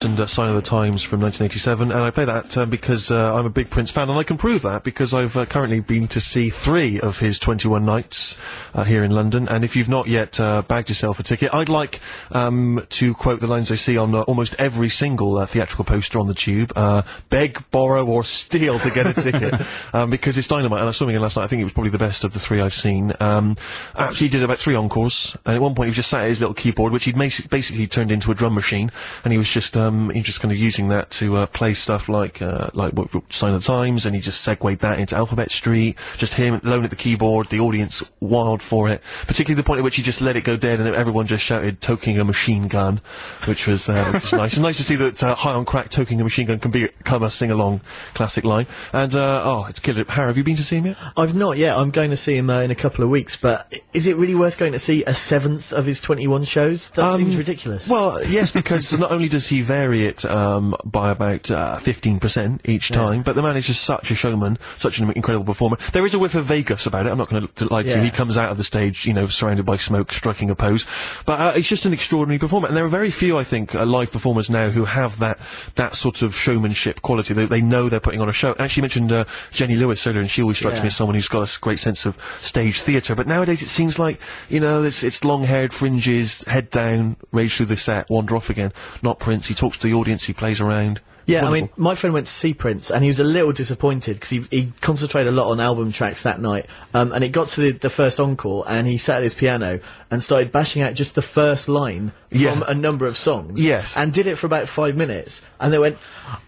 mentioned Sign of the Times from 1987, and I play that because I'm a big Prince fan, and I can prove that because I've currently been to see 3 of his 21 nights here in London, and if you've not yet bagged yourself a ticket, I'd like to quote the lines I see on almost every single theatrical poster on the tube: beg, borrow or steal to get a ticket, because it's dynamite, and I saw him again last night. I think it was probably the best of the 3 I've seen. Actually, he did about 3 encores, and at one point he was just sat at his little keyboard, which he'd basically turned into a drum machine, and he was just kind of using that to play stuff like Sign of the Times, and he just segued that into Alphabet Street, just him alone at the keyboard, the audience wild for it, particularly the point at which he just let it go dead and everyone just shouted "Toking a machine gun," which was nice. It's nice to see that High on Crack "Toking a machine gun" can become a sing-along classic line, and it's killer. Harry, have you been to see him yet? I've not yet. I'm going to see him in a couple of weeks, but is it really worth going to see a 7th of his 21 shows? That seems ridiculous. Well, yes, because not only does he vary it by about 15% each time, but the man is just such a showman, such an incredible performer. There is a whiff of Vegas about it, I'm not going to lie to you. He comes out of the stage, you know, surrounded by smoke, striking a pose. But he's just an extraordinary performer, and there are very few, I think, live performers now who have that sort of showmanship quality. They know they're putting on a show. Actually, you mentioned Jenny Lewis earlier, and she always strikes me as someone who's got a great sense of stage theatre. But nowadays it seems like, you know, it's long-haired fringes, head down, rage through the set, wander off again. Not Prince. He talks to the audience, he plays around. Yeah, Wonderful. I mean, my friend went to see Prince, and he was a little disappointed, because he concentrated a lot on album tracks that night, and it got to the first encore, and he sat at his piano and started bashing out just the first line from a number of songs. Yes. And did it for about 5 minutes, and they went,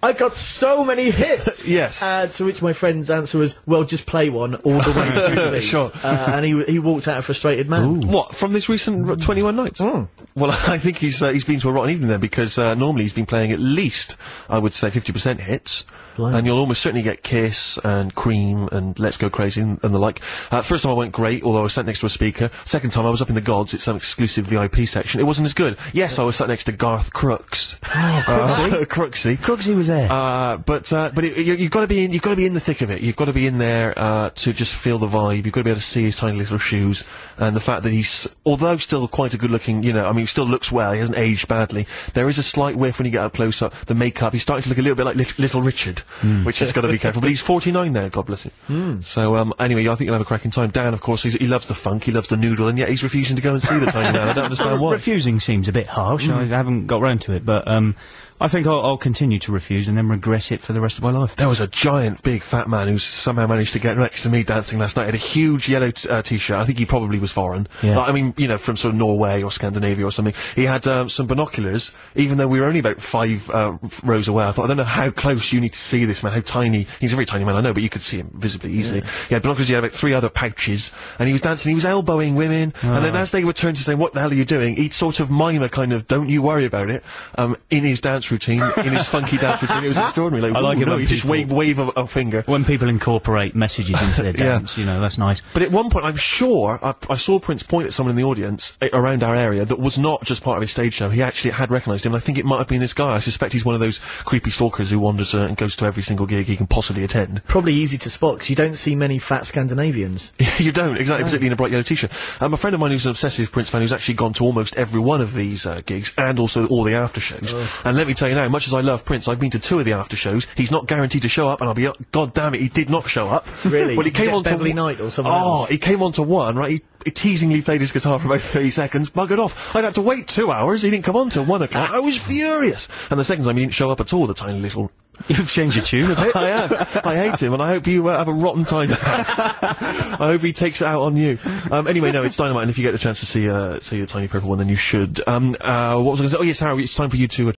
"I got so many hits!" Yes. To which my friend's answer was, "Well, just play one all the way through the piece." Sure. And he walked out a frustrated man. Ooh. What, from this recent 21 nights? Well, I think he's been to a rotten evening there, because normally he's been playing at least, I would say, 50% hits. And you'll almost certainly get Kiss and Cream and Let's Go Crazy and the like. First time I went great, although I was sat next to a speaker. Second time I was up in the gods, it's some exclusive VIP section. It wasn't as good. Yes, I was sat next to Garth Crooks. Crooksy. Crooksy was there. But you've got to be in the thick of it. You've got to be in there to just feel the vibe. You've got to be able to see his tiny little shoes, and the fact that he's, although still quite a good looking, you know, I mean, he still looks well. He hasn't aged badly. There is a slight whiff when you get up close up. The makeup, he's starting to look a little bit like Little Richard, which has got to be careful. But he's 49 now, God bless him. So anyway, I think you'll have a cracking time. Dan, of course, he loves the funk, he loves the noodle, and yet he's refusing to go and see the tiny man. I don't understand why. Refusing seems a bit harsh. I haven't got round to it, but I think I'll continue to refuse and then regret it for the rest of my life. There was a giant, big, fat man who somehow managed to get next to me dancing last night. He had a huge yellow t-shirt. I think he probably was foreign. Yeah. I mean, you know, from sort of Norway or Scandinavia or something. He had some binoculars, even though we were only about 5 rows away. I thought, I don't know how close you need to see this man, how tiny. He's a very tiny man, I know, but you could see him visibly easily. He had binoculars, he had about 3 other pouches, and he was dancing, he was elbowing women, and then as they would turn to say, "What the hell are you doing?" he'd sort of mime a kind of, "Don't you worry about it," in his dance routine, in his funky dance routine. It was extraordinary. Like, I like it when you just wave a finger. When people incorporate messages into their dance, you know, that's nice. But at one point, I'm sure, I saw Prince point at someone in the audience around our area that was not just part of his stage show. He actually had recognised him, and I think it might have been this guy. I suspect he's one of those creepy stalkers who wanders and goes to every single gig he can possibly attend. Probably easy to spot, because you don't see many fat Scandinavians. You don't, exactly, particularly in a bright yellow t-shirt. A friend of mine who's an obsessive Prince fan who's actually gone to almost every one of these gigs, and also all the after shows. And let me tell you now, much as I love Prince, I've been to 2 of the after shows. He's not guaranteed to show up, and I'll be, God damn it, he did not show up. Really? Well, he came on to Beverly Knight or someone else. he came on to one, right? He teasingly played his guitar for about 30 seconds, buggered off. I'd have to wait 2 hours. He didn't come on till 1 o'clock. I was furious. And the second time he didn't show up at all, the tiny little... You've changed your tune a bit. I have. I hate him, and I hope you have a rotten time. I hope he takes it out on you. Anyway, no, it's dynamite, and if you get the chance to see a tiny purple one, then you should. What was I going to say? Oh yes, Harry, it's time for you to